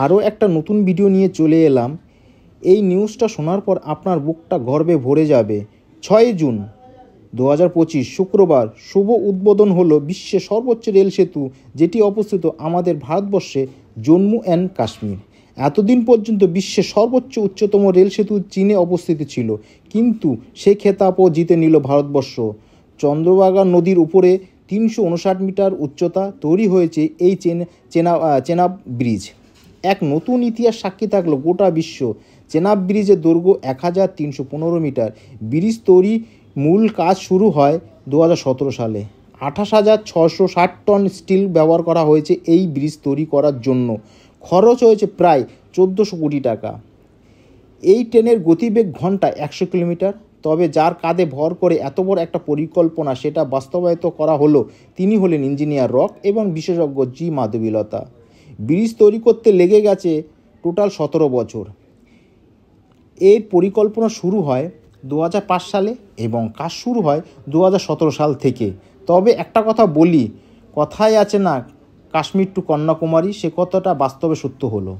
আরও একটা নতুন ভিডিও নিয়ে চলে এলাম। এই নিউজটা শোনার পর আপনার বুকটা গর্বে ভরে যাবে। 6 জুন 2025 শুক্রবার শুভ উদ্বোধন হলো বিশ্বের সর্বোচ্চ রেল সেতু, যেটি অবস্থিত আমাদের ভারতবর্ষে জম্মু অ্যান্ড কাশ্মীর। এতদিন পর্যন্ত বিশ্বের সর্বোচ্চ উচ্চতম রেল সেতু চীনে অবস্থিত ছিল, কিন্তু সে খেতাবও জিতে নিল ভারতবর্ষ। চন্দ্রভাগা নদীর উপরে 359 মিটার উচ্চতা তৈরি হয়েছে এই চেনাব ব্রিজ। এক নতুন ইতিহাস সাক্ষী থাকলো গোটা বিশ্ব। চেনাব ব্রিজের দৈর্ঘ্য 1315 মিটার। ব্রিজ তৈরি মূল কাজ শুরু হয় 2017 সালে। 28,660 টন স্টিল ব্যবহার করা হয়েছে এই ব্রিজ তৈরি করার জন্য। খরচ হয়েছে প্রায় 1400 কোটি টাকা। এই ট্রেনের গতিবেগ ঘন্টায় 100 কিলোমিটার। তবে যার কাঁধে ভর করে এত বড় একটা পরিকল্পনা সেটা বাস্তবায়িত করা হলো, তিনি হলেন ইঞ্জিনিয়ার রক এবং বিশেষজ্ঞ জি মাধবীলতা। ব্রিজ তৈরি করতে লেগে গেছে টোটাল 17 বছর। এর পরিকল্পনা শুরু হয় 2005 সালে এবং কাজ শুরু হয় 2017 সাল থেকে। তবে একটা কথা বলি, কথায় আছে না, কাশ্মীর টু কন্যাকুমারী, সে কথাটা বাস্তবে সত্য হলো।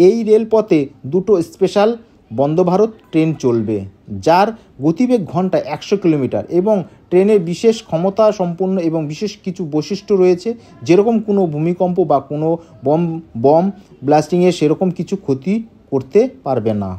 এই রেলপথে দুটো স্পেশাল বন্দে ভারত ট্রেন চলবে, যার গতিবেগ ঘন্টায় 100 কিলোমিটার এবং ট্রেনের বিশেষ ক্ষমতা সম্পন্ন এবং বিশেষ কিছু বৈশিষ্ট্য রয়েছে, যেরকম কোনো ভূমিকম্প বা কোনো বম ব্লাস্টিংয়ে সেরকম কিছু ক্ষতি করতে পারবে না।